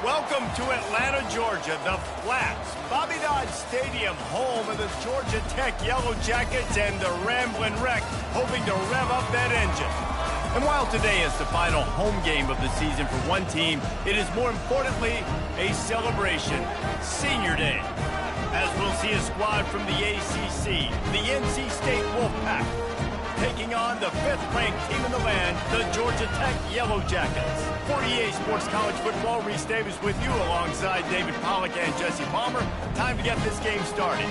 Welcome to Atlanta, Georgia, the Flats. Bobby Dodd Stadium, home of the Georgia Tech Yellow Jackets and the Ramblin' Wreck, hoping to rev up that engine. And while today is the final home game of the season for one team, it is more importantly a celebration, Senior Day. As we'll see a squad from the ACC, the NC State Wolfpack, taking on the 5th-ranked team in the land, the Georgia Tech Yellow Jackets. 48 Sports College Football, Reese Davis with you alongside David Pollack and Jesse Palmer. Time to get this game started.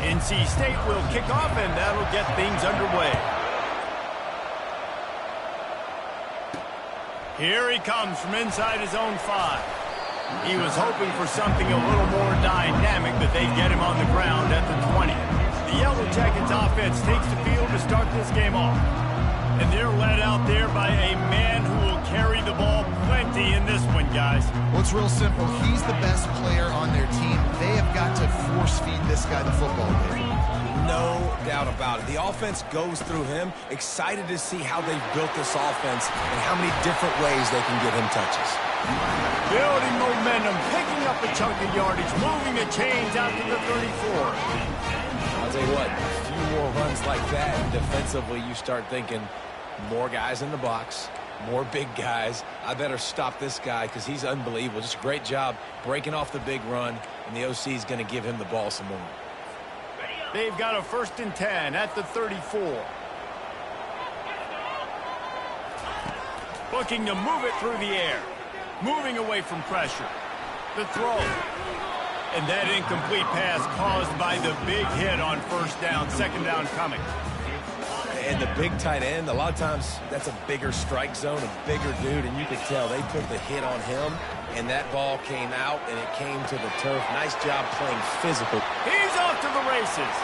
NC State will kick off, and that'll get things underway. Here he comes from inside his own 5. He was hoping for something a little more dynamic, but they get him on the ground at the 20. The Yellow Jackets offense takes the field to start this game off. And they're led out there by a man who will carry the ball plenty in this one, guys. Well, it's real simple. He's the best player on their team. They have got to force-feed this guy the football game. No doubt about it. The offense goes through him. Excited to see how they've built this offense and how many different ways they can give him touches. Building momentum, picking up a chunk of yardage, moving the chains out to the 34. I'll tell you what, a few more runs like that, and defensively you start thinking more guys in the box, more big guys. I better stop this guy because he's unbelievable. Just a great job breaking off the big run, and the OC is going to give him the ball some more. They've got a 1st and 10 at the 34. Looking to move it through the air. Moving away from pressure. The throw. And that incomplete pass caused by the big hit on 1st down, 2nd down coming. And the big tight end, a lot of times that's a bigger strike zone, a bigger dude, and you could tell they took the hit on him, and that ball came out, and it came to the turf. Nice job playing physical. He's off to the races.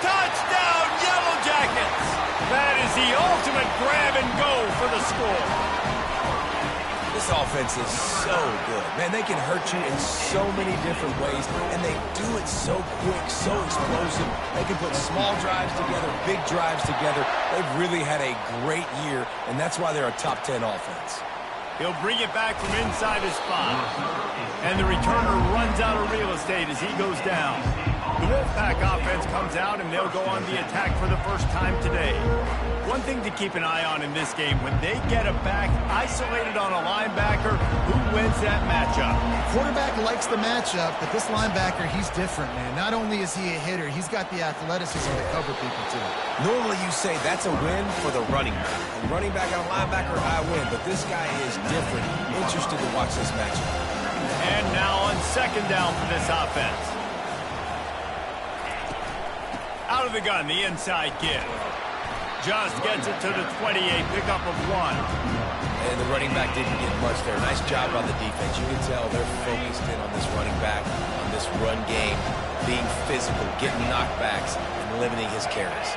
Touchdown, Yellow Jackets! That is the ultimate grab and go for the score. This offense is so good. Man, they can hurt you in so many different ways, and they do it so quick, so explosive. They can put small drives together, big drives together. They've really had a great year, and that's why they're a top 10 offense. He'll bring it back from inside his spot. And the returner runs out of real estate as he goes down. The Wolfpack offense comes out, and they'll go on the attack for the first time today. One thing to keep an eye on in this game, when they get a back isolated on a linebacker, who wins that matchup? Quarterback likes the matchup, but this linebacker, he's different, man. Not only is he a hitter, he's got the athleticism to cover people, too. Normally you say that's a win for the running back. A running back on a linebacker, I win, but this guy is different. Interested to watch this matchup. And now on 2nd down for this offense. Out of the gun, the inside give. Just gets it to the 28, pickup of 1. And the running back didn't get much there. Nice job by the defense. You can tell they're focused in on this running back, on this run game, being physical, getting knockbacks, and limiting his carries.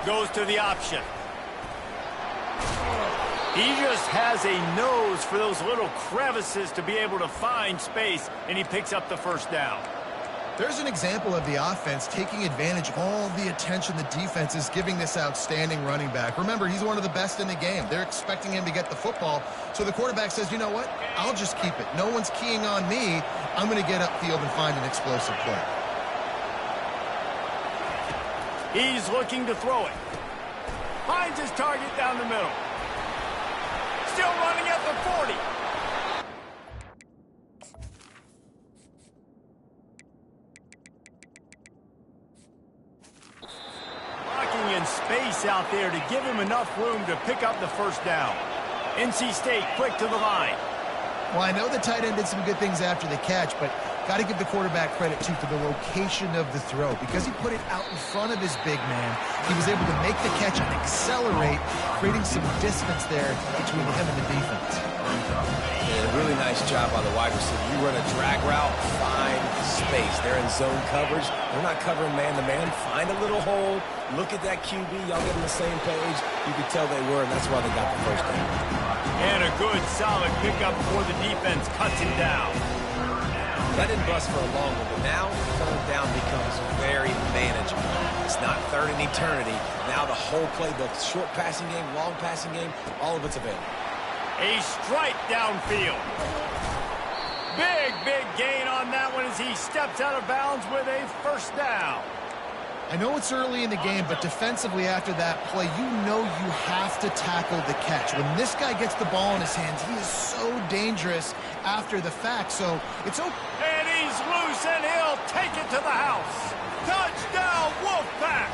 Goes to the option. He just has a nose for those little crevices to be able to find space, and he picks up the 1st down. There's an example of the offense taking advantage of all the attention the defense is giving this outstanding running back. Remember, he's one of the best in the game. They're expecting him to get the football, so the quarterback says, you know what? I'll just keep it. No one's keying on me. I'm going to get upfield and find an explosive play. He's looking to throw it. Finds his target down the middle. Still running at the 40. Blocking in space out there to give him enough room to pick up the 1st down. NC State quick to the line. Well, I know the tight end did some good things after the catch, but got to give the quarterback credit, too, for the location of the throw. Because he put it out in front of his big man, he was able to make the catch and accelerate, creating some distance there between him and the defense. And a really nice job by the wide receiver. You run a drag route, find space. They're in zone coverage. They're not covering man-to-man. Find a little hole. Look at that QB. Y'all get on the same page. You could tell they were, and that's why they got the 1st down. And a good, solid pickup before the defense cuts him down. That didn't bust for a long one, but now third down becomes very manageable. It's not third in eternity. Now the whole playbook, short passing game, long passing game, all of it's available. A strike downfield. Big gain on that one as he steps out of bounds with a first down. I know it's early in the game, but defensively after that play, you know you have to tackle the catch. When this guy gets the ball in his hands, he is so dangerous after the fact, so it's okay. And he's loose, and he'll take it to the house. Touchdown, Wolfpack!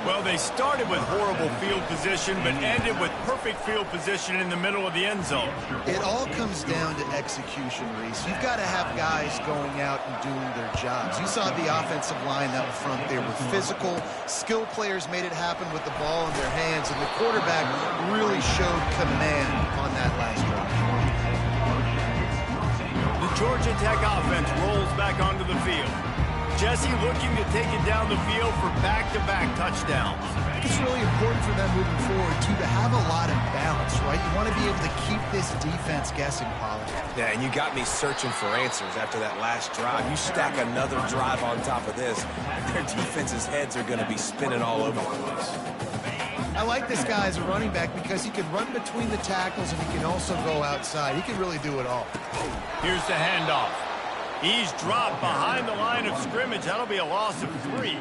Well, they started with horrible field position, but ended with perfect field position in the middle of the end zone. It all comes down to execution, Reese. You've got to have guys going out and doing their jobs. You saw the offensive line up front. They were physical. Skill players made it happen with the ball in their hands, and the quarterback really showed command on that last drive. The Georgia Tech offense rolls back onto the field. Jesse looking to take it down the field for back-to-back touchdowns. It's really important for them moving forward, too, to have a lot of balance, right? You want to be able to keep this defense guessing, Pollard. Yeah, and you got me searching for answers after that last drive. You stack another drive on top of this, their defense's heads are going to be spinning all over the place. I like this guy as a running back because he can run between the tackles and he can also go outside. He can really do it all. Here's the handoff. He's dropped behind the line of scrimmage. That'll be a loss of 3.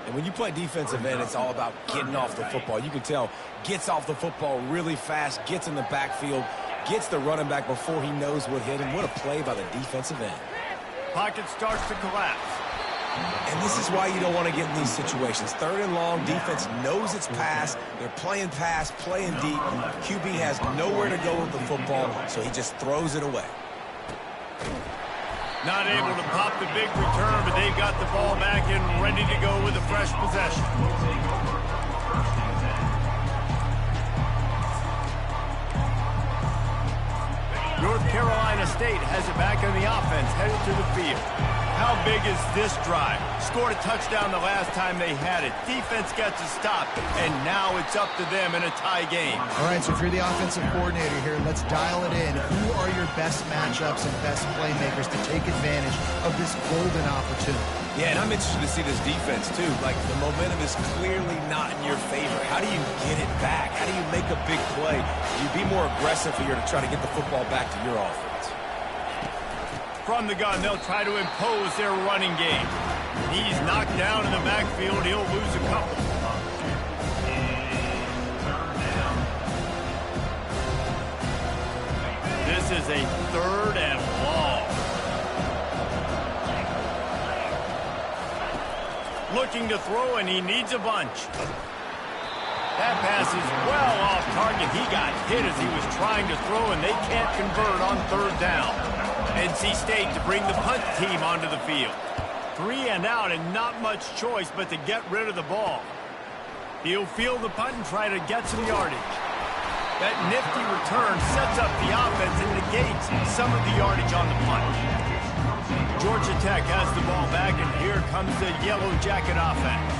And when you play defensive end, it's all about getting off the football. You can tell, gets off the football really fast, gets in the backfield, gets the running back before he knows what hit him. What a play by the defensive end. Pocket starts to collapse. And this is why you don't want to get in these situations. Third and long, defense knows it's pass. They're playing pass, playing deep. QB has nowhere to go with the football, so he just throws it away. Not able to pop the big return, but they've got the ball back and ready to go with a fresh possession. North Carolina State has it back on the offense, headed to the field. How big is this drive? Scored a touchdown the last time they had it. Defense gets a stop, and now it's up to them in a tie game. All right, so if you're the offensive coordinator here, let's dial it in. Who are your best matchups and best playmakers to take advantage of this golden opportunity? Yeah, and I'm interested to see this defense, too. Like, the momentum is clearly not in your favor. How do you get it back? How do you make a big play? You be more aggressive here to try to get the football back to your offense. From the gun, they'll try to impose their running game. He's knocked down in the backfield. He'll lose a couple. This is a 3rd and long. Looking to throw, and he needs a bunch. That pass is well off target. He got hit as he was trying to throw, and they can't convert on 3rd down. NC State to bring the punt team onto the field. 3 and out, and not much choice but to get rid of the ball. He'll field the punt and try to get some yardage. That nifty return sets up the offense and negates some of the yardage on the punt. Georgia Tech has the ball back, and here comes the Yellow Jacket offense.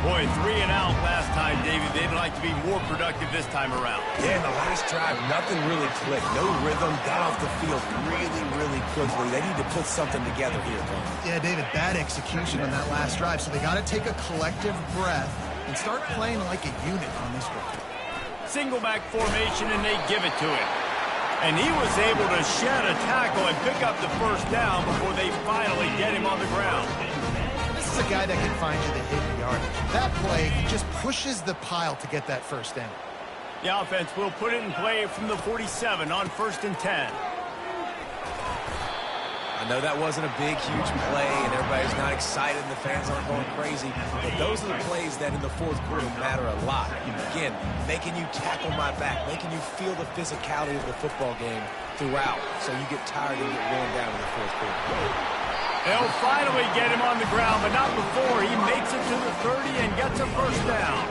Boy, 3 and out last time, David. They'd like to be more productive this time around. Yeah, in the last drive, nothing really clicked. No rhythm, got off the field really quickly. They need to put something together here, Tom. Yeah, David, bad execution on that last drive, so they got to take a collective breath and start playing like a unit on this one. Single back formation, and they give it to him. And he was able to shed a tackle and pick up the first down before they finally get him on the ground. This is a guy that can find you the hidden yardage. That play, he just pushes the pile to get that first down. The offense will put it in play from the 47 on 1st and 10. I know that wasn't a big, huge play, and everybody's not excited, and the fans aren't going crazy, but those are the plays that in the 4th quarter matter a lot. Again, making you tackle my back, making you feel the physicality of the football game throughout, so you get tired and get worn down in the 4th quarter. They'll finally get him on the ground, but not before he makes it to the 30 and gets a first down.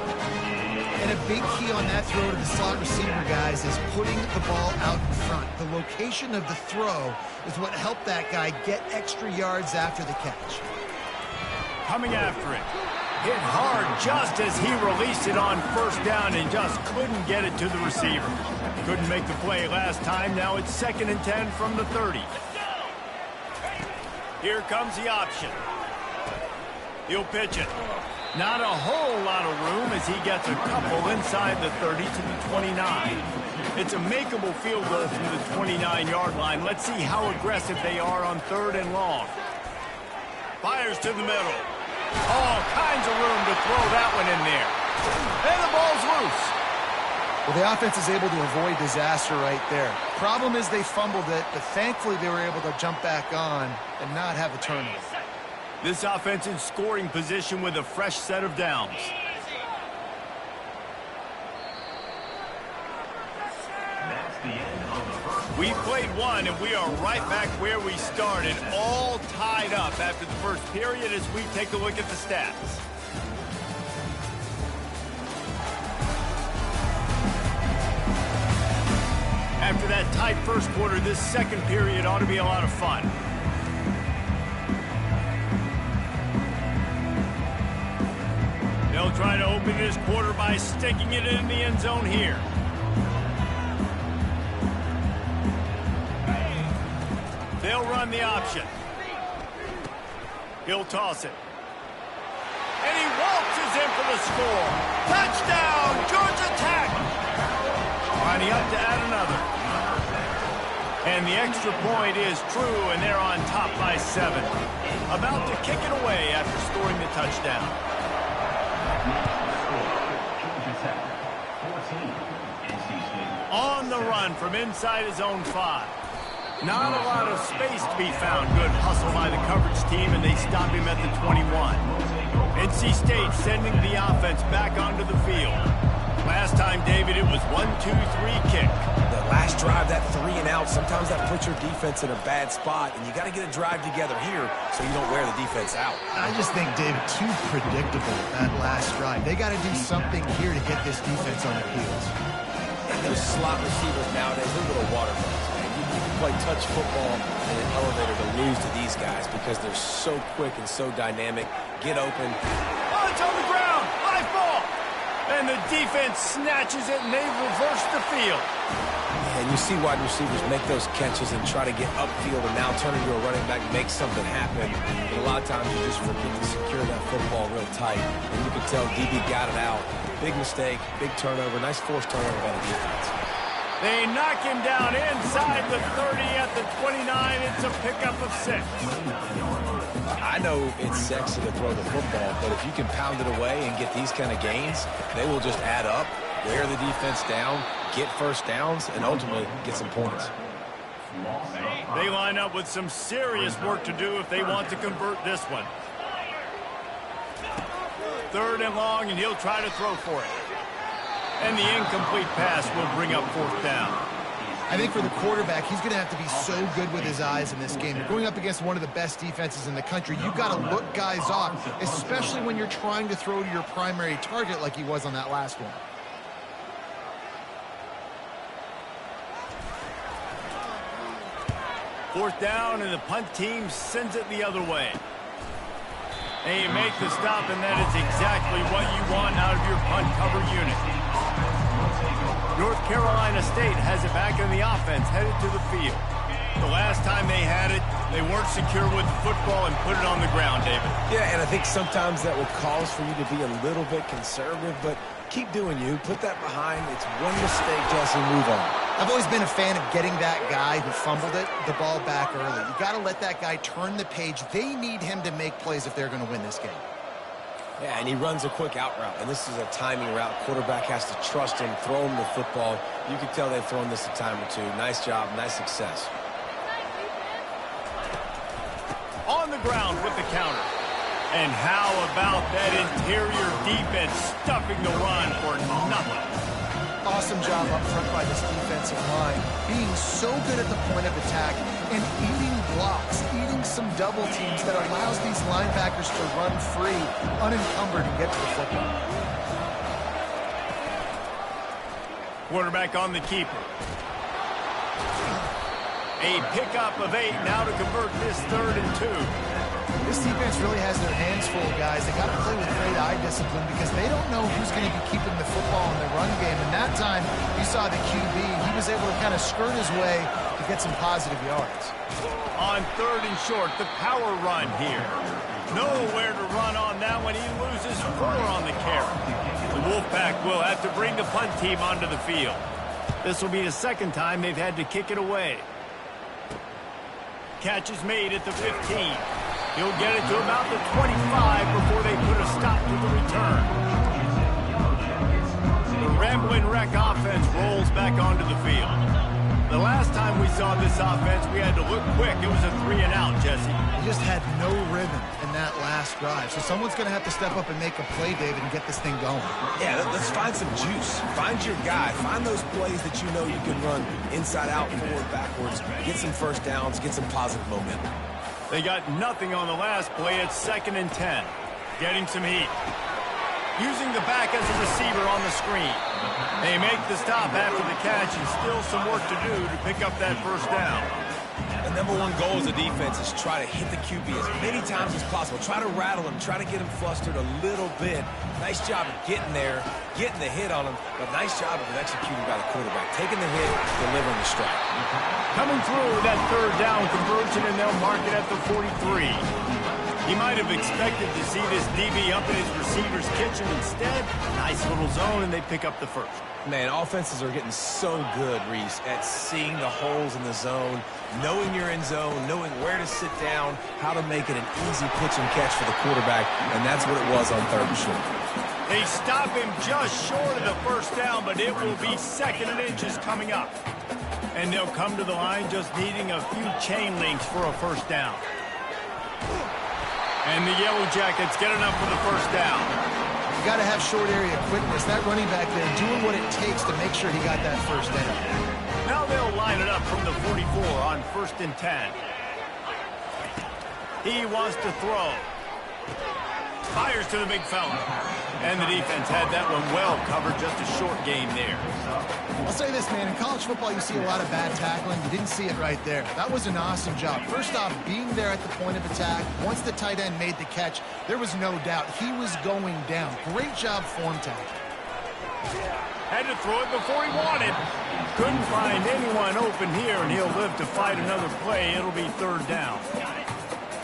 And a big key on that throw to the slot receiver, guys, is putting the ball out in front. The location of the throw is what helped that guy get extra yards after the catch. Coming after it. Hit hard just as he released it on 1st down and just couldn't get it to the receiver. Couldn't make the play last time. Now it's 2nd and 10 from the 30. Here comes the option. He'll pitch it. Not a whole lot of room as he gets a couple inside the 30 to the 29. It's a makeable field goal from the 29-yard line. Let's see how aggressive they are on 3rd and long. Fires to the middle. All kinds of room to throw that one in there. And the ball's loose. Well, the offense is able to avoid disaster right there. Problem is they fumbled it, but thankfully they were able to jump back on and not have a turnover. This offense in scoring position with a fresh set of downs. We played one, and we are right back where we started, all tied up after the first period as we take a look at the stats. After that tight first quarter, this second period ought to be a lot of fun. They'll try to open this quarter by sticking it in the end zone here. They'll run the option. He'll toss it. And he waltzes in for the score. Touchdown, Georgia Tech! Lining up to add another. And the extra point is true, and they're on top by 7. About to kick it away after scoring the touchdown. On the run from inside his own 5. Not a lot of space to be found. Good hustle by the coverage team, and they stop him at the 21. NC State sending the offense back onto the field. Last time, David, it was 1-2-3 kick. The last drive, that 3 and out, sometimes that puts your defense in a bad spot, and you got to get a drive together here so you don't wear the defense out. I just think, David, too predictable, that last drive. They got to do something here to get this defense on their heels. And those slot receivers nowadays, they're little water bugs, man. You can play touch football in an elevator to lose to these guys because they're so quick and so dynamic. Get open. Oh, it's on the ground. High ball. And the defense snatches it, and they reverse the field. And you see wide receivers make those catches and try to get upfield and now turn into a running back, make something happen. And a lot of times you just forget to secure that football real tight. And you can tell DB got it out. Big mistake, big turnover, nice forced turnover by the defense. They knock him down inside the 30 at the 29. It's a pickup of 6. I know it's sexy to throw the football, but if you can pound it away and get these kind of gains, they will just add up, wear the defense down, get first downs, and ultimately get some points. They line up with some serious work to do if they want to convert this one. 3rd and long, and he'll try to throw for it. And the incomplete pass will bring up 4th down. I think for the quarterback, he's going to have to be so good with his eyes in this game. You're going up against one of the best defenses in the country. You've got to look guys off, especially when you're trying to throw to your primary target like he was on that last one. Fourth down, and the punt team sends it the other way. And you make the stop, and that is exactly what you want out of your punt cover unit. North Carolina State has it back in the offense, headed to the field. The last time they had it, they weren't secure with the football and put it on the ground, David. Yeah, and I think sometimes that will cause for you to be a little bit conservative, but keep doing you. Put that behind. It's one mistake, Jesse, move on. I've always been a fan of getting that guy who fumbled it, the ball back early. You got to let that guy turn the page. They need him to make plays if they're going to win this game. Yeah, and he runs a quick out route, and this is a timing route. Quarterback has to trust him, throw him the football. You can tell they've thrown this a time or two. Nice job, nice success. On the ground with the counter. And how about that interior defense stuffing the run for nothing? Awesome job up front by this defensive line, being so good at the point of attack and eating blocks, eating some double teams that allows these linebackers to run free, unencumbered, and get to the football. Quarterback on the keeper. A pickup of 8 now to convert this 3rd and 2. This defense really has their hands full, guys. They got to play with great eye discipline because they don't know who's going to be keeping the football in the run game. And that time, you saw the QB. He was able to kind of skirt his way to get some positive yards. On 3rd and short, the power run here. Nowhere to run on that one. He loses 4 on the carry. The Wolfpack will have to bring the punt team onto the field. This will be the 2nd time they've had to kick it away. Catch is made at the 15. He'll get it to about the 25 before they put a stop to the return. The Ramblin' Wreck offense rolls back onto the field. The last time we saw this offense, we had to look quick. It was a 3-and-out, Jesse. He just had no rhythm in that last drive. So someone's going to have to step up and make a play, David, and get this thing going. Yeah, let's find some juice. Find your guy. Find those plays that you know you can run inside out, forward, backwards. Get some first downs. Get some positive momentum. They got nothing on the last play. It's 2nd and 10. Getting some heat. Using the back as a receiver on the screen. They make the stop after the catch and still some work to do to pick up that first down. The number one goal as a defense is try to hit the QB as many times as possible. Try to rattle him. Try to get him flustered a little bit. Nice job of getting there, getting the hit on him, but nice job of executing by the quarterback. Taking the hit, delivering the strike. Coming through with that 3rd down conversion, and they'll mark it at the 43. He might have expected to see this DB up in his receiver's kitchen. Instead, nice little zone, and they pick up the first. Man, offenses are getting so good, Reese, at seeing the holes in the zone, knowing you're in zone, knowing where to sit down, how to make it an easy pitch and catch for the quarterback, and that's what it was on 3rd and short. They stop him just short of the first down, but it will be 2nd and inches coming up. And they'll come to the line just needing a few chain links for a first down. And the Yellow Jackets get enough for the first down. You got to have short area quickness. That running back there doing what it takes to make sure he got that first down. Now they'll line it up from the 44 on 1st and 10. He wants to throw. Fires to the big fella. And the defense had that one well covered. Just a short game there. I'll say this, man. In college football, you see a lot of bad tackling. You didn't see it right there. That was an awesome job. First off, being there at the point of attack. Once the tight end made the catch, there was no doubt he was going down. Great job form tackling. Had to throw it before he wanted. Couldn't find anyone open here, and he'll live to fight another play. It'll be 3rd down.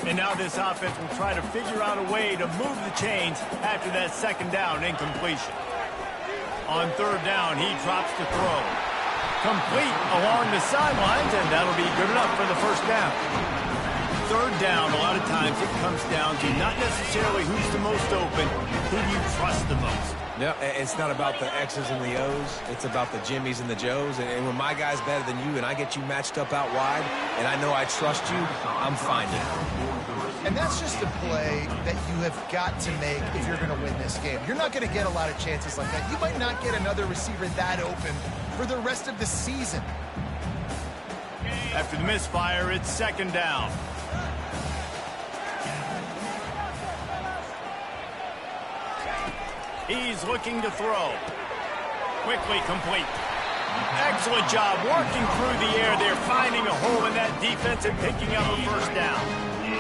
And now this offense will try to figure out a way to move the chains after that 2nd down incompletion. On 3rd down, he drops to throw. Complete along the sidelines, and that'll be good enough for the first down. 3rd down, a lot of times it comes down to not necessarily who's the most open, who do you trust the most. Yeah, it's not about the X's and the O's. It's about the Jimmys and the Joes. And when my guy's better than you and I get you matched up out wide and I know I trust you, I'm finding it. And that's just a play that you have got to make if you're going to win this game. You're not going to get a lot of chances like that. You might not get another receiver that open for the rest of the season. After the misfire, it's 2nd down. He's looking to throw. Quickly complete. Excellent job working through the air there, finding a hole in that defense and picking up a first down.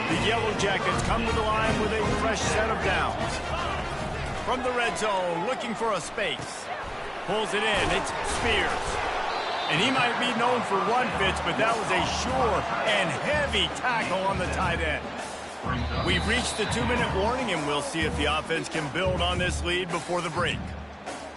The Yellow Jackets come to the line with a fresh set of downs. From the red zone, looking for a space. Pulls it in. It's Spears. And he might be known for run fits, but that was a sure and heavy tackle on the tight end. We've reached the 2-minute warning, and we'll see if the offense can build on this lead before the break.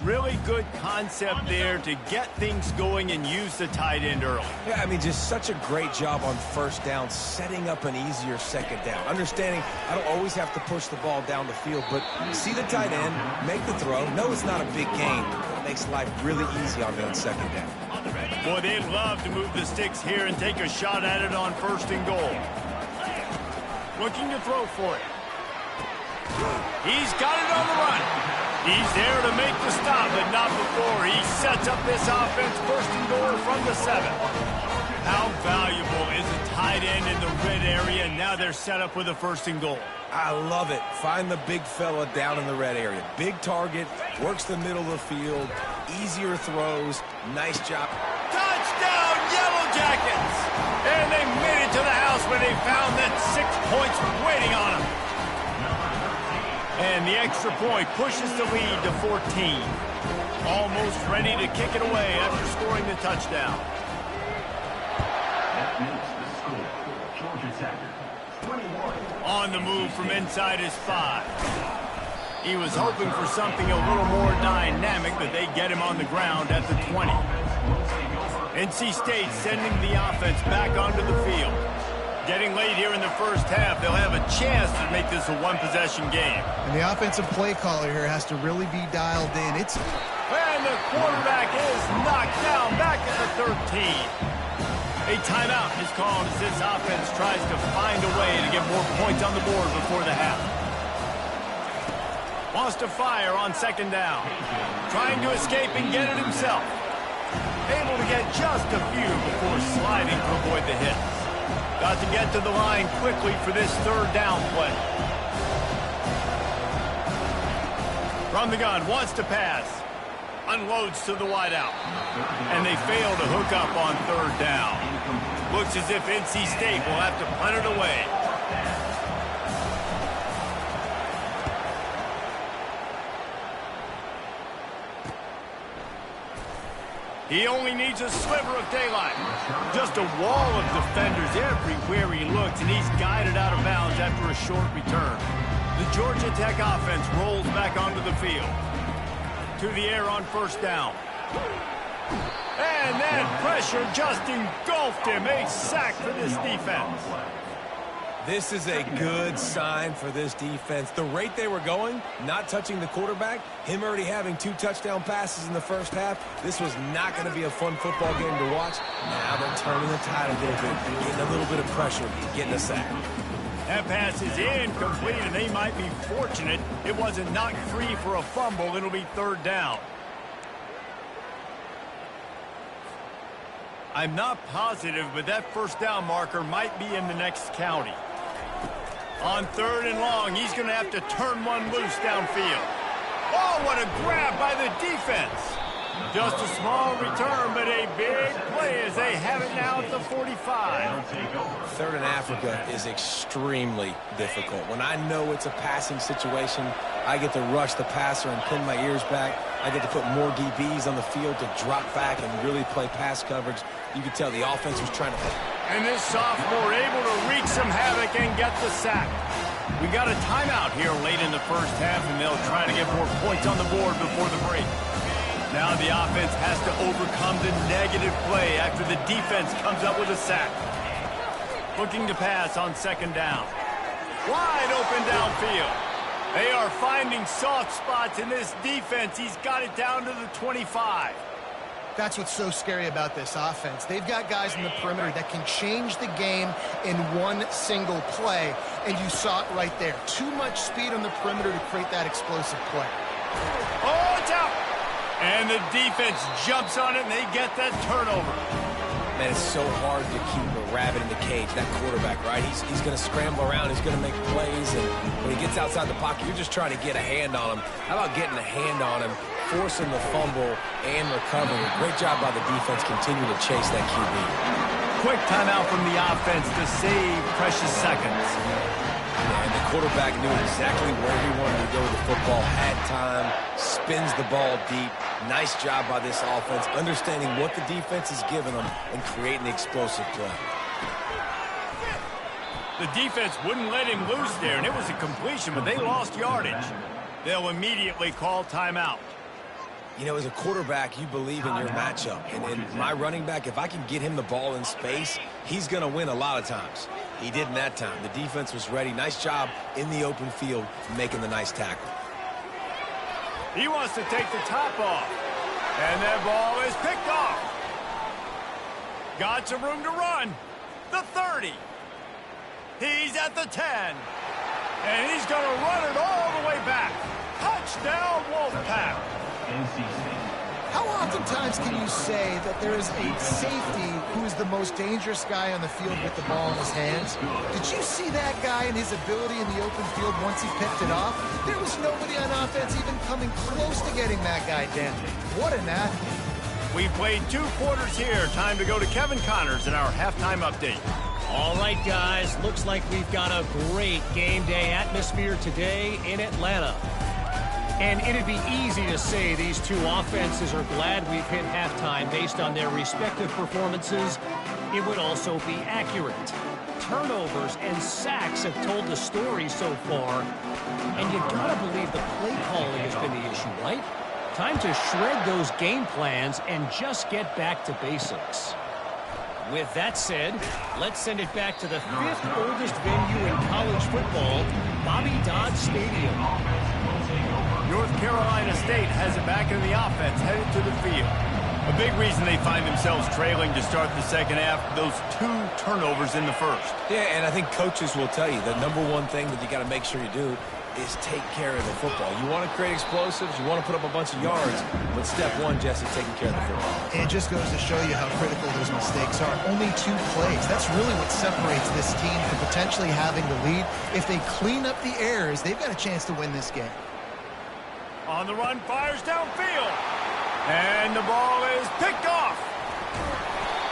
Really good concept there to get things going and use the tight end early. Yeah, I mean, just such a great job on first down, setting up an easier 2nd down. Understanding I don't always have to push the ball down the field, but see the tight end, make the throw. No, it's not a big gain. It makes life really easy on that 2nd down. Boy, they'd love to move the sticks here and take a shot at it on 1st and goal. Looking to throw for it. He's got it on the run. He's there to make the stop, but not before. He sets up this offense 1st and goal from the 7. How valuable is a tight end in the red area? Now they're set up with a 1st and goal. I love it. Find the big fella down in the red area. Big target, works the middle of the field, easier throws. Nice job. Touchdown, Yellow Jackets! And they made it to the house when they found that 6 points waiting on them. And the extra point pushes the lead to 14. Almost ready to kick it away after scoring the touchdown. On the move from inside his 5. He was hoping for something a little more dynamic, but they get him on the ground at the 20. NC State sending the offense back onto the field. Getting late here in the first half, they'll have a chance to make this a one-possession game. And the offensive play caller here has to really be dialed in. And the quarterback is knocked down back at the 13. A timeout is called as this offense tries to find a way to get more points on the board before the half. Wants to fire on second down. Trying to escape and get it himself. Able to get just a few before sliding to avoid the hits. Got to get to the line quickly for this third down play. From the gun, wants to pass. Unloads to the wideout. And they fail to hook up on third down. Looks as if NC State will have to punt it away. He only needs a sliver of daylight. Just a wall of defenders everywhere he looks, and he's guided out of bounds after a short return. The Georgia Tech offense rolls back onto the field. To the air on first down. And that pressure just engulfed him. A sack for this defense. This is a good sign for this defense. The rate they were going, not touching the quarterback, him already having 2 touchdown passes in the first half, this was not going to be a fun football game to watch. Now they're turning the tide a little bit, getting a little bit of pressure, getting a sack. That pass is incomplete, and they might be fortunate it wasn't knocked free for a fumble. It'll be third down. I'm not positive, but that first down marker might be in the next county. On third and long, he's going to have to turn one loose downfield. Oh, what a grab by the defense. Just a small return, but a big play as they have it now at the 45. Third in Africa is extremely difficult. When I know it's a passing situation, I get to rush the passer and pin my ears back. I get to put more DBs on the field to drop back and really play pass coverage. You can tell the offense was trying to... And this sophomore able to wreak some havoc and get the sack. We got a timeout here late in the first half, and they'll try to get more points on the board before the break. Now the offense has to overcome the negative play after the defense comes up with a sack. Looking to pass on second down. Wide open downfield. They are finding soft spots in this defense. He's got it down to the 25. That's what's so scary about this offense. They've got guys in the perimeter that can change the game in one single play, and you saw it right there. Too much speed on the perimeter to create that explosive play. Oh, it's out! And the defense jumps on it, and they get that turnover. Man, it's so hard to keep a rabbit in the cage, that quarterback, right? He's going to scramble around. He's going to make plays, and when he gets outside the pocket, you're just trying to get a hand on him. How about getting a hand on him, forcing the fumble, and recovering? Great job by the defense continuing to chase that QB. Quick timeout from the offense to save precious seconds. And the quarterback knew exactly where he wanted to go with the football, had time, spins the ball deep. Nice job by this offense, understanding what the defense is giving them and creating the explosive play. The defense wouldn't let him loose there, and it was a completion, but they lost yardage. They'll immediately call timeout. You know, as a quarterback, you believe in your matchup. And my running back, if I can get him the ball in space, he's going to win a lot of times. He did in that time. The defense was ready. Nice job in the open field making the nice tackle. He wants to take the top off. And that ball is picked off. Got some room to run. The 30. He's at the 10. And he's going to run it all the way back. Touchdown, Wolfpack. How oftentimes can you say that there is a safety who is the most dangerous guy on the field with the ball in his hands? Did you see that guy and his ability in the open field once he picked it off? There was nobody on offense even coming close to getting that guy down. What an athlete. We played 2 quarters here. Time to go to Kevin Connors in our halftime update. All right, guys. Looks like we've got a great game day atmosphere today in Atlanta. And it'd be easy to say these 2 offenses are glad we've hit halftime based on their respective performances. It would also be accurate. turnovers and sacks have told the story so far. And you gotta believe the play calling has been the issue, right? Time to shred those game plans and just get back to basics. With that said, let's send it back to the 5th oldest venue in college football, Bobby Dodd Stadium. North Carolina State has it back in the offense, headed to the field. A big reason they find themselves trailing to start the second half, those 2 turnovers in the first. Yeah, and I think coaches will tell you the number one thing that you got to make sure you do is take care of the football. You want to create explosives, you want to put up a bunch of yards, but step one, Jesse, taking care of the football. It just goes to show you how critical those mistakes are. Only 2 plays. That's really what separates this team from potentially having the lead. If they clean up the errors, they've got a chance to win this game. On the run, fires downfield. And the ball is picked off.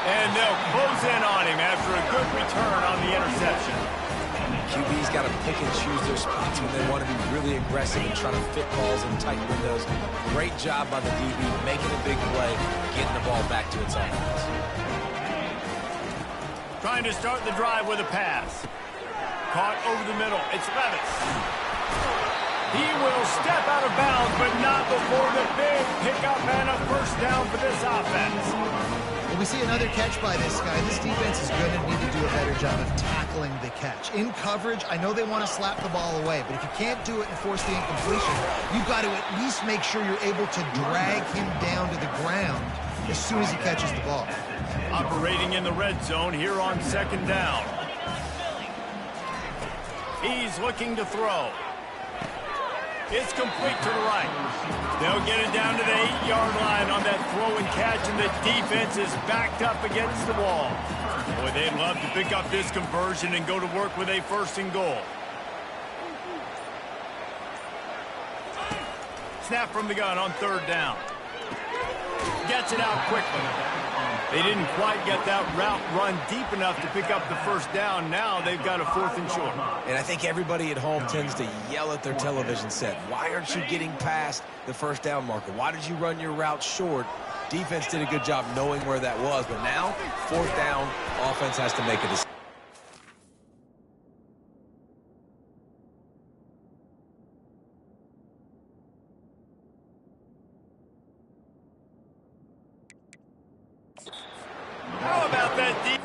And they'll close in on him after a good return on the interception. QB's got to pick and choose their spots when they want to be really aggressive and trying to fit balls in tight windows. Great job by the DB, making a big play, getting the ball back to its offense. Trying to start the drive with a pass. Caught over the middle. It's Levis. He will step out of bounds, but not before the big pickup and a first down for this offense. Well, we see another catch by this guy. This defense is going to need to do a better job of tackling the catch. In coverage, I know they want to slap the ball away, but if you can't do it and force the incompletion, you've got to at least make sure you're able to drag him down to the ground as soon as he catches the ball. Operating in the red zone here on second down. He's looking to throw. It's complete to the right. They'll get it down to the 8-yard line on that throw and catch, and the defense is backed up against the wall. Boy, they'd love to pick up this conversion and go to work with a 1st and goal. Snap from the gun on 3rd down. Gets it out quickly. They didn't quite get that route run deep enough to pick up the 1st down. Now they've got a 4th and short. And I think everybody at home tends to yell at their television set. Why aren't you getting past the 1st down marker? Why did you run your route short? Defense did a good job knowing where that was. But now, 4th down, offense has to make a decision. How about that deep?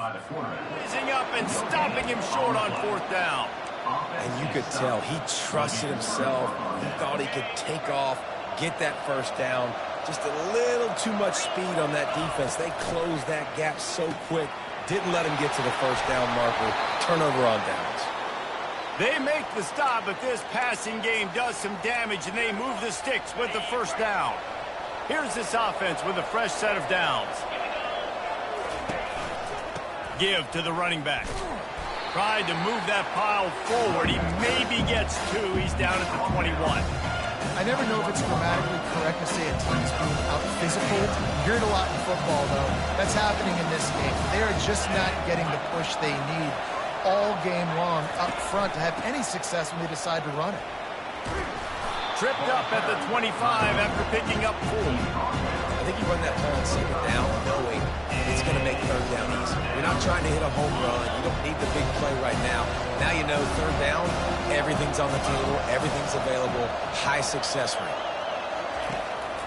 Raising up and stopping him short on 4th down. And you could tell he trusted himself. He thought he could take off, get that 1st down. Just a little too much speed on that defense. They closed that gap so quick. Didn't let him get to the 1st down marker. Turnover on downs. They make the stop, but this passing game does some damage, and they move the sticks with the 1st down. Here's this offense with a fresh set of downs. Give to the running back. Tried to move that pile forward. He maybe gets 2. He's down at the 21. I never know if it's grammatically correct to say a team's being out physical. You hear it a lot in football, though. That's happening in this game. They are just not getting the push they need all game long up front to have any success when they decide to run it. Tripped up at the 25 after picking up 4. I think you run that ball on 2nd down knowing it's going to make 3rd down easy. You're not trying to hit a home run. You don't need the big play right now. Now you know 3rd down, everything's on the table, everything's available, high success rate.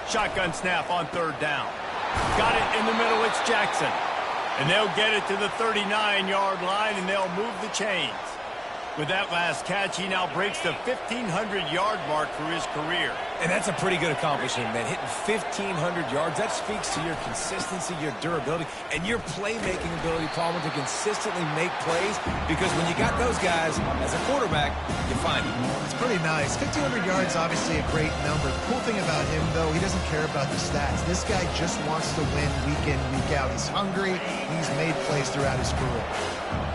Shotgun snap on 3rd down. Got it in the middle, it's Jackson. And they'll get it to the 39-yard line, and they'll move the chains. With that last catch, he now breaks the 1,500-yard mark for his career. And that's a pretty good accomplishment, man. Hitting 1,500 yards, that speaks to your consistency, your durability, and your playmaking ability, Palmer, to consistently make plays. Because when you got those guys as a quarterback, you find them. It's pretty nice. 1,500 yards, obviously a great number. The cool thing about him, though, he doesn't care about the stats. This guy just wants to win week in, week out. He's hungry. He's made plays throughout his career.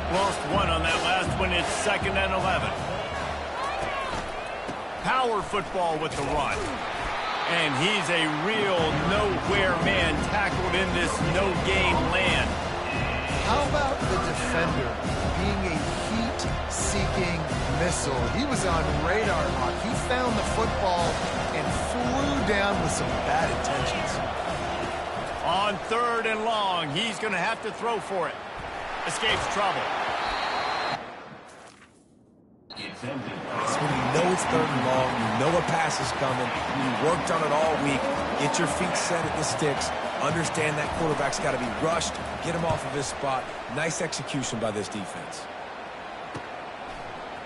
Lost 1 on that last one. It's 2nd and 11. Power football with the run. And he's a real nowhere man tackled in this no-gain land. How about the defender being a heat-seeking missile? He was on radar lock. He found the football and flew down with some bad intentions. On 3rd and long, he's going to have to throw for it. Escapes trouble. It's when you know it's 3rd and long, you know a pass is coming, you worked on it all week, get your feet set at the sticks, understand that quarterback's got to be rushed, get him off of his spot. Nice execution by this defense.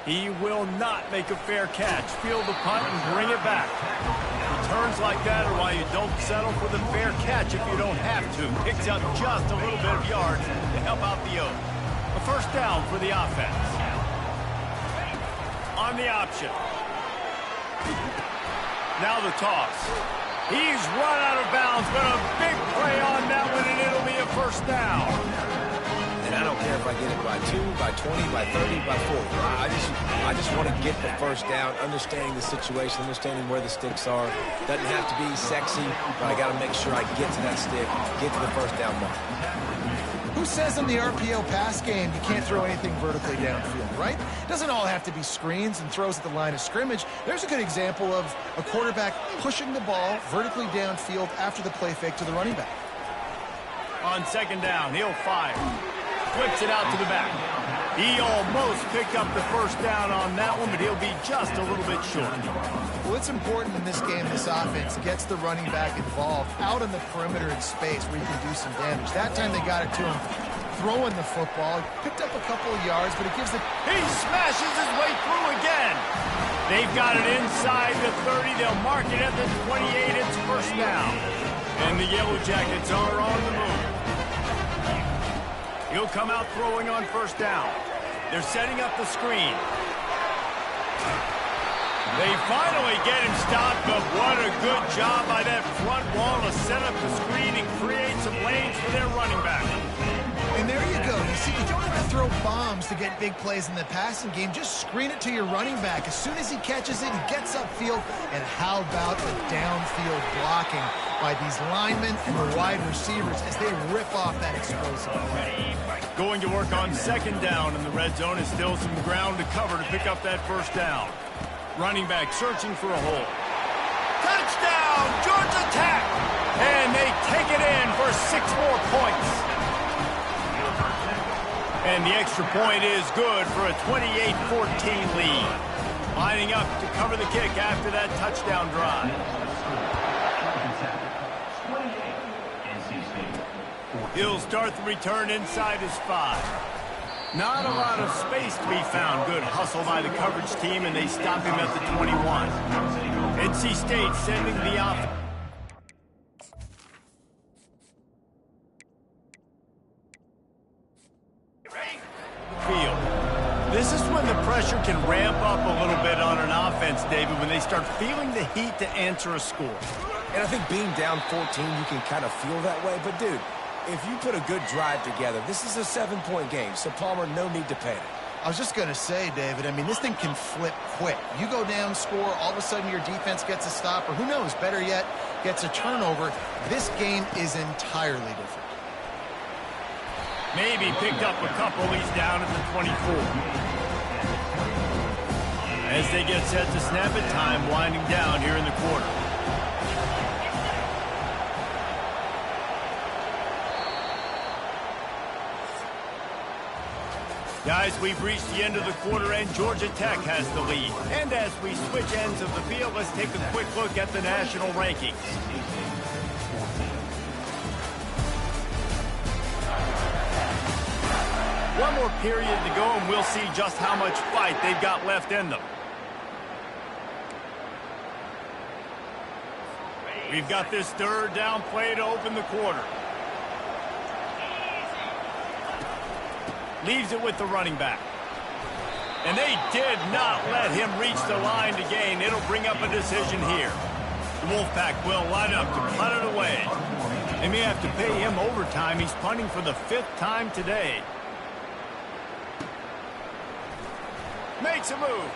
He will not make a fair catch. Field the punt and bring it back. Returns like that are why you don't settle for the fair catch if you don't have to. Picks up just a little bit of yards to help out the Oaks. A 1st down for the offense. On the option. Now the toss. He's run out of bounds, but a big play on that one, and it'll be a 1st down. And I don't care if I get it by 2, by 20, by 30, by 40. I just want to get the 1st down, understanding the situation, understanding where the sticks are. Doesn't have to be sexy, but I got to make sure I get to that stick, get to the 1st down mark. Who says in the RPO pass game you can't throw anything vertically downfield, right? It doesn't all have to be screens and throws at the line of scrimmage. There's a good example of a quarterback pushing the ball vertically downfield after the play fake to the running back. On 2nd down, he'll fire. Flips it out to the back. He almost picked up the 1st down on that one, but he'll be just a little bit short. Well, it's important in this game, this offense gets the running back involved out on the perimeter in space where you can do some damage. That time they got it to him throwing the football. Picked up a couple of yards, but it gives the... He smashes his way through again. They've got it inside the 30. They'll mark it at the 28. It's 1st down. And the Yellow Jackets are on the move. He'll come out throwing on 1st down. They're setting up the screen. They finally get him stopped, but what a good job by that front wall to set up the screen and create some lanes for their running back. And there you go. You see, you don't have to throw bombs to get big plays in the passing game. Just screen it to your running back. As soon as he catches it, he gets upfield. And how about the downfield blocking by these linemen and the wide receivers as they rip off that explosive play. Going to work on 2nd down, and the red zone is still some ground to cover to pick up that 1st down. Running back searching for a hole. Touchdown, Georgia Tech! And they take it in for 6 more points. And the extra point is good for a 28-14 lead. Lining up to cover the kick after that touchdown drive. He'll start the return inside his 5. Not a lot of space to be found. Good hustle by the coverage team, and they stop him at the 21. NC State sending the offense. Field. This is when the pressure can ramp up a little bit on an offense, David, when they start feeling the heat to answer a score. And I think being down 14, you can kind of feel that way. But, dude, if you put a good drive together, this is a 7-point game, so Palmer, no need to panic. I was just going to say, David, I mean, this thing can flip quick. You go down, score, all of a sudden your defense gets a stop, or who knows, better yet, gets a turnover. This game is entirely different. Maybe picked up a couple. He's down at the 24. As they get set to snap it, time winding down here in the quarter. Guys, we've reached the end of the quarter, and Georgia Tech has the lead. And as we switch ends of the field, let's take a quick look at the national rankings. One more period to go, and we'll see just how much fight they've got left in them. We've got this 3rd down play to open the quarter. Leaves it with the running back. And they did not let him reach the line to gain. It'll bring up a decision here. The Wolfpack will line up to punt it away. They may have to pay him overtime. He's punting for the 5th time today. Makes a move.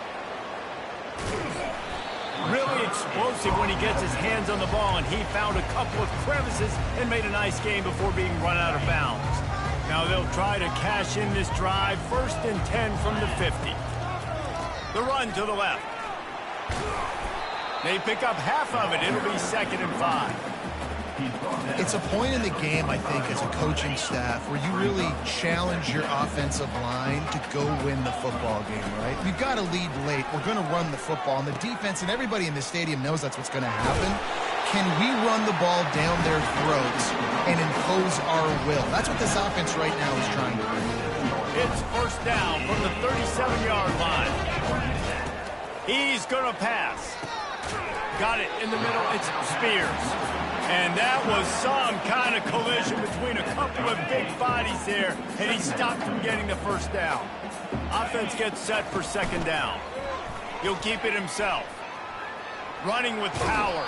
explosive when he gets his hands on the ball, and he found a couple of crevices and made a nice game before being run out of bounds. Now they'll try to cash in this drive. 1st and 10 from the 50. The run to the left. They pick up half of it. It'll be 2nd and 5. It's a point in the game, I think, as a coaching staff, where you really challenge your offensive line to go win the football game, right? We've got to lead late. We're going to run the football. And the defense and everybody in the stadium knows that's what's going to happen. Can we run the ball down their throats and impose our will? That's what this offense right now is trying to do. It's 1st down from the 37-yard line. He's going to pass. Got it in the middle. It's Spears. And that was some kind of collision between a couple of big bodies there, and he stopped from getting the 1st down. Offense gets set for 2nd down. He'll keep it himself. Running with power.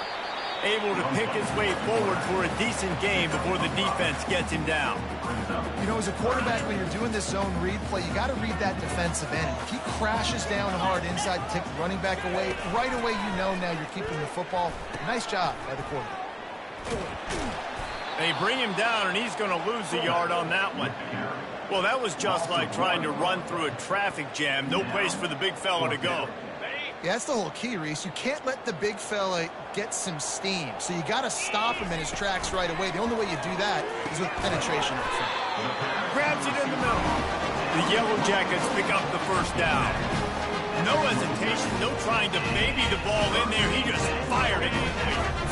Able to pick his way forward for a decent game before the defense gets him down. You know, as a quarterback, when you're doing this zone read play, you got to read that defensive end. If he crashes down hard inside to take the running back away, right away you know now you're keeping the football. Nice job by the quarterback. They bring him down, and he's going to lose a yard on that one. Well, that was just like trying to run through a traffic jam. No place for the big fella to go. Yeah, that's the whole key, Reese. You can't let the big fella get some steam. So you got to stop him in his tracks right away. The only way you do that is with penetration up front. Grabs it in the middle. The Yellow Jackets pick up the 1st down. No hesitation, no trying to baby the ball in there. He just fired it.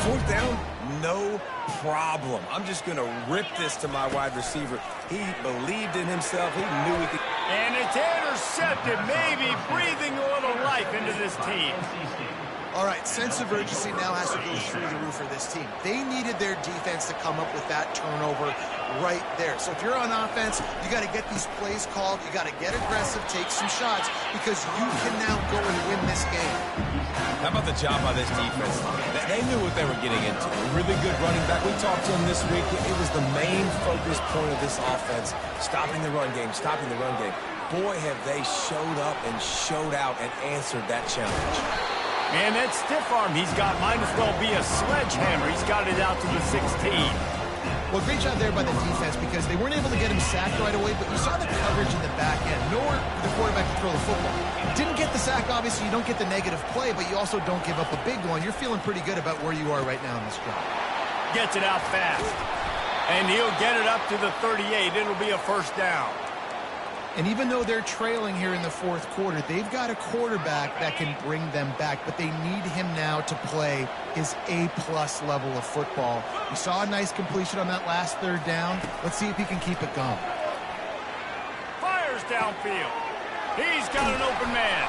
4th down, no problem. I'm just going to rip this to my wide receiver. He believed in himself. He knew he could. And it's intercepted, maybe breathing a little life into this team. All right, sense of urgency now has to go through the roof for this team. They needed their defense to come up with that turnover right there. So if you're on offense, you got to get these plays called. You got to get aggressive, take some shots, because you can now go and win this game. How about the job by this defense? They knew what they were getting into. A really good running back. We talked to him this week. It was the main focus point of this offense, stopping the run game, stopping the run game. Boy, have they showed up and showed out and answered that challenge. And that stiff arm he's got might as well be a sledgehammer. He's got it out to the 16. Well, great job there by the defense, because they weren't able to get him sacked right away, but you saw the coverage in the back end. Nowhere for the quarterback to throw the football. Didn't get the sack, obviously. You don't get the negative play, but you also don't give up a big one. You're feeling pretty good about where you are right now in this drive. Gets it out fast. And he'll get it up to the 38. It'll be a 1st down. And even though they're trailing here in the 4th quarter, they've got a quarterback that can bring them back, but they need him now to play his A-plus level of football. We saw a nice completion on that last 3rd down. Let's see if he can keep it going. Fires downfield. He's got an open man.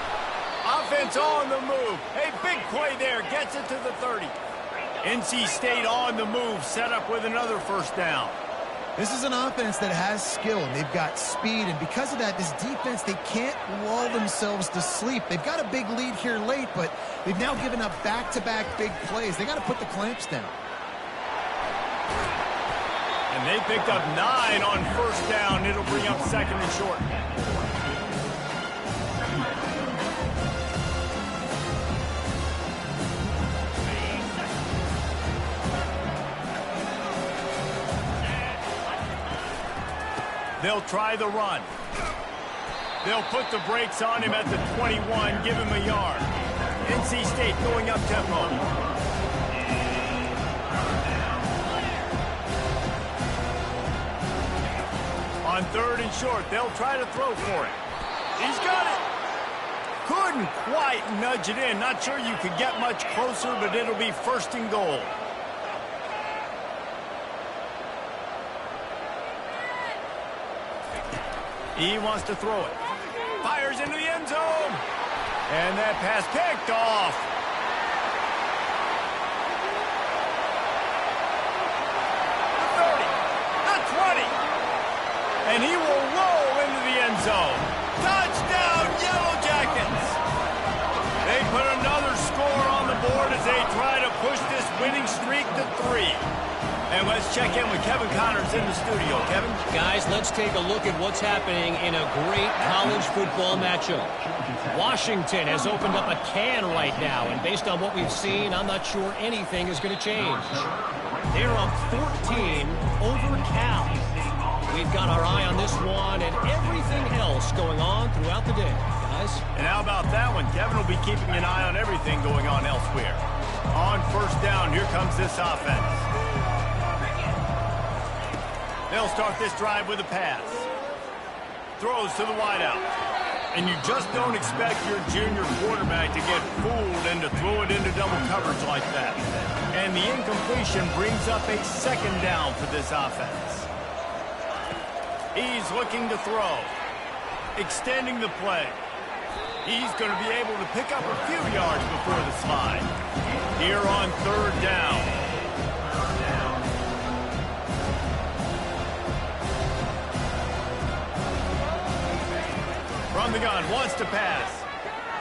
Offense on the move. Hey, big play there. Gets it to the 30. NC State on the move. Set up with another 1st down. This is an offense that has skill, and they've got speed, and because of that, this defense, they can't lull themselves to sleep. They've got a big lead here late, but they've now given up back-to-back big plays. They got to put the clamps down. And they picked up 9 on 1st down. It'll bring up 2nd and short. They'll try the run. They'll put the brakes on him at the 21, give him a yard. NC State going up tempo. On 3rd and short, they'll try to throw for it. He's got it. Couldn't quite nudge it in. Not sure you could get much closer, but it'll be 1st and goal. He wants to throw it. Fires into the end zone. And that pass picked off. The 30. The 20. And he will roll into the end zone. Touchdown, Yellow Jackets. They put another score on the board as they try to push this winning streak to 3. And let's check in with Kevin Connors in the studio. Kevin? Guys, let's take a look at what's happening in a great college football matchup. Washington has opened up a can right now, and based on what we've seen, I'm not sure anything is going to change. They're up 14 over Cal. We've got our eye on this one and everything else going on throughout the day, guys. And how about that one? Kevin will be keeping an eye on everything going on elsewhere. On first down, here comes this offense. They'll start this drive with a pass. Throws to the wideout. And you just don't expect your junior quarterback to get fooled and to throw it into double coverage like that. And the incompletion brings up a second down for this offense. He's looking to throw. Extending the play. He's going to be able to pick up a few yards before the slide. Here on third down. From the gun, wants to pass.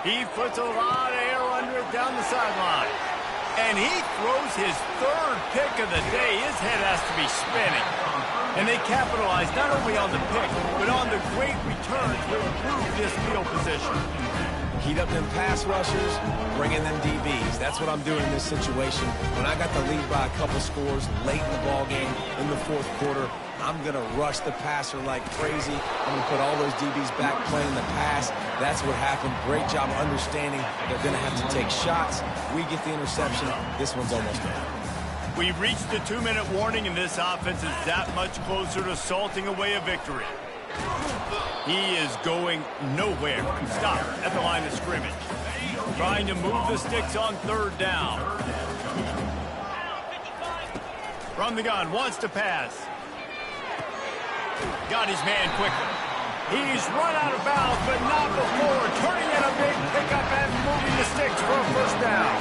He puts a lot of air under it down the sideline. And he throws his third pick of the day. His head has to be spinning. And they capitalize not only on the pick, but on the great returns to improve this field position. Heat up them pass rushers, bring in them DBs. That's what I'm doing in this situation. When I got the lead by a couple scores late in the ball game in the fourth quarter, I'm going to rush the passer like crazy. I'm going to put all those DBs back playing the pass. That's what happened. Great job understanding they're going to have to take shots. We get the interception. This one's almost done. We've reached the 2-minute warning, and this offense is that much closer to salting away a victory. He is going nowhere. Stop at the line of scrimmage. Trying to move the sticks on third down. From the gun, wants to pass. Got his man quickly. He's run out of bounds, but not before turning in a big pickup and moving the sticks for a first down.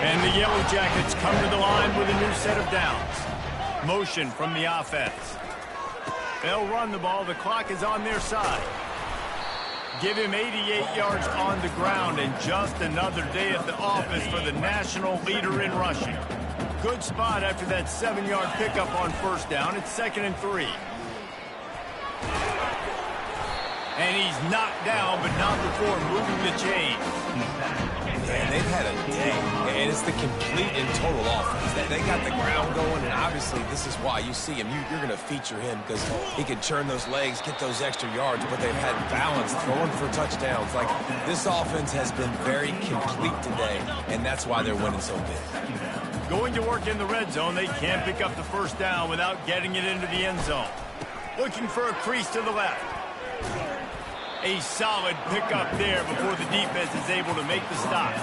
And the Yellow Jackets come to the line with a new set of downs. Motion from the offense. They'll run the ball. The clock is on their side. Give him 88 yards on the ground and just another day at the office for the national leader in rushing. Good spot after that 7-yard pickup on first down. It's 2nd and 3. And he's knocked down, but not before moving the chains. Man, they've had a day, and it's the complete and total offense. They got the ground going, and obviously this is why you see him. You're going to feature him because he can churn those legs, get those extra yards, but they've had balance, throwing for touchdowns. Like, this offense has been very complete today, and that's why they're winning so big. Going to work in the red zone, they can't pick up the first down without getting it into the end zone. Looking for a crease to the left. A solid pickup there before the defense is able to make the stop.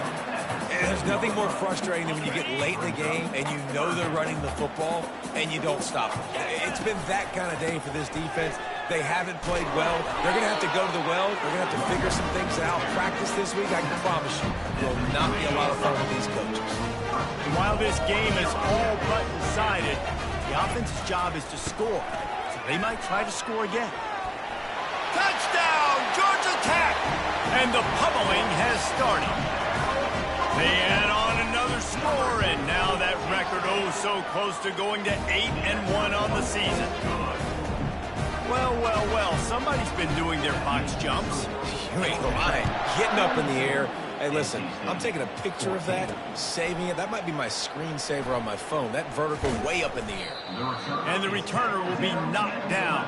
And there's nothing more frustrating than when you get late in the game and you know they're running the football and you don't stop them. It's been that kind of day for this defense. They haven't played well. They're going to have to go to the well. They're going to have to figure some things out. Practice this week, I can promise you, will not be a lot of fun with these coaches. And while this game is all but decided, the offense's job is to score. So they might try to score again. Touchdown, Georgia Tech! And the pummeling has started. They add on another score, and now that record so close to going to 8-1 on the season. Well, somebody's been doing their box jumps. You ain't lying. Getting up in the air. Hey, listen, I'm taking a picture of that, saving it. That might be my screensaver on my phone. That vertical way up in the air. And the returner will be knocked down.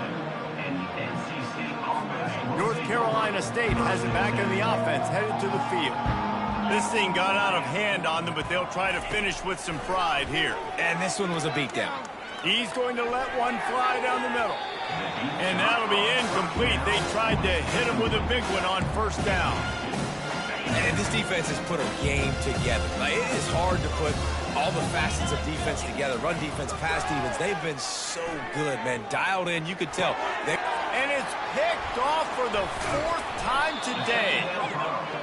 North Carolina State has it back in the offense, headed to the field. This thing got out of hand on them, but they'll try to finish with some pride here. And this one was a beatdown. He's going to let one fly down the middle. And that'll be incomplete. They tried to hit him with a big one on first down. And this defense has put a game together. Like, it is hard to put all the facets of defense together. Run defense, pass defense. They've been so good, man. Dialed in, you could tell. And it's picked off for the 4th time today.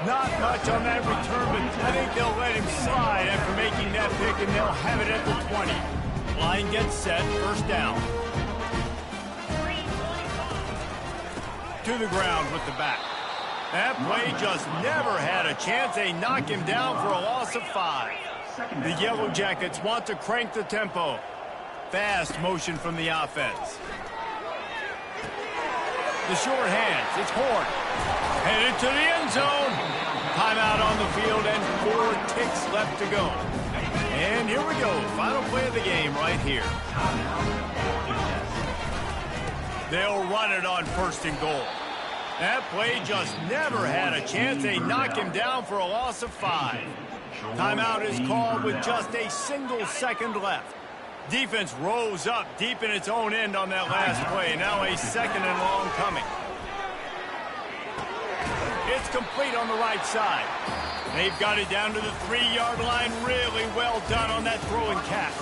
Not much on that return, but I think they'll let him slide after making that pick, and they'll have it at the 20. Line gets set, first down. To the ground with the back. That play just never had a chance. They knock him down for a loss of 5. The Yellow Jackets want to crank the tempo. Fast motion from the offense. The short hands. It's Horn. Headed to the end zone. Timeout on the field and 4 ticks left to go. And here we go. Final play of the game right here. They'll run it on 1st and goal. That play just never had a chance. They knock him down for a loss of 5. Timeout is called with just a single second left. Defense rose up deep in its own end on that last play. Now a 2nd and long coming. It's complete on the right side. They've got it down to the 3-yard line. Really well done on that throw and catch.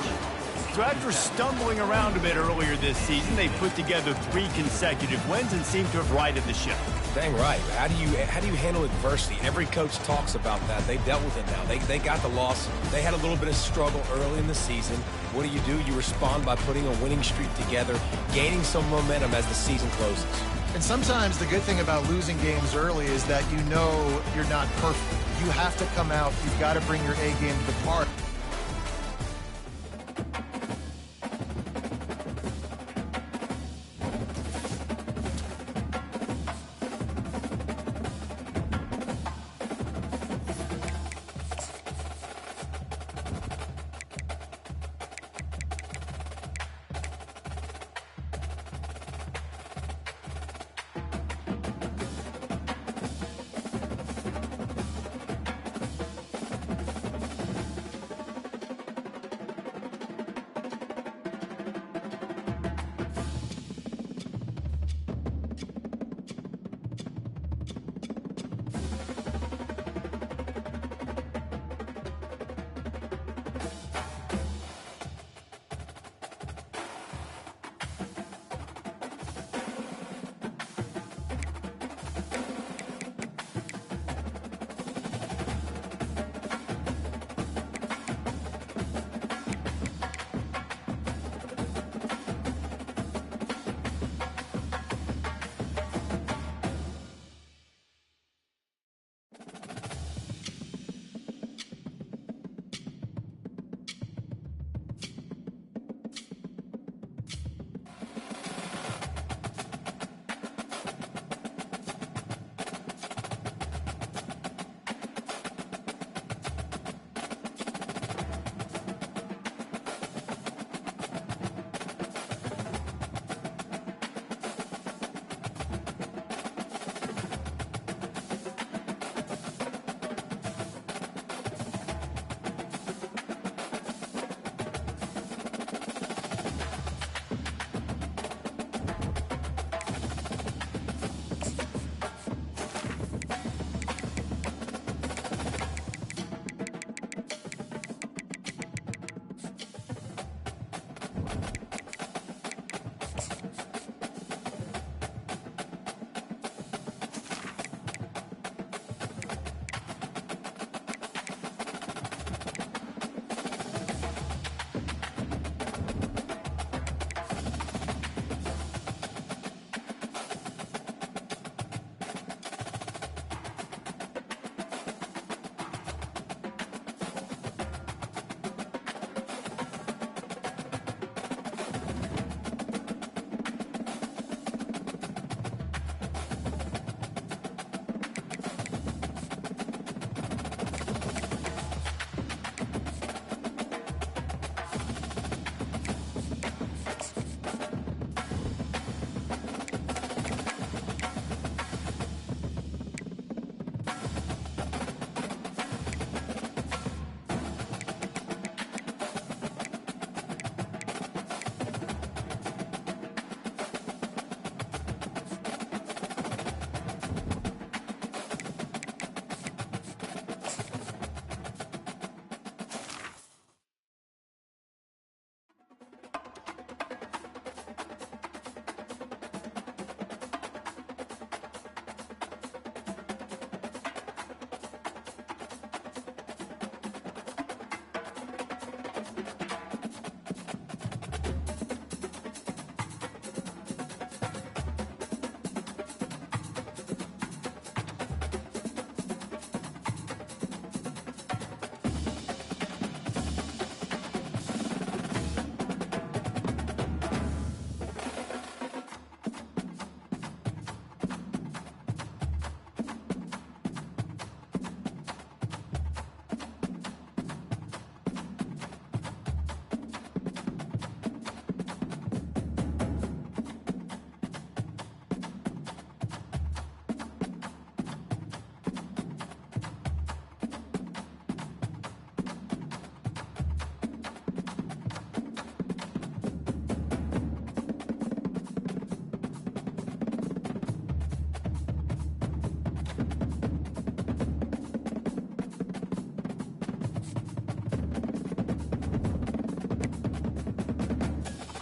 So after stumbling around a bit earlier this season, they put together 3 consecutive wins and seem to have righted the ship. Dang right. How do you handle adversity? Every coach talks about that. They've dealt with it now. They got the loss. They had a little bit of struggle early in the season. What do? You respond by putting a winning streak together, gaining some momentum as the season closes. And sometimes the good thing about losing games early is that you know you're not perfect. You have to come out. You've got to bring your A game to the park.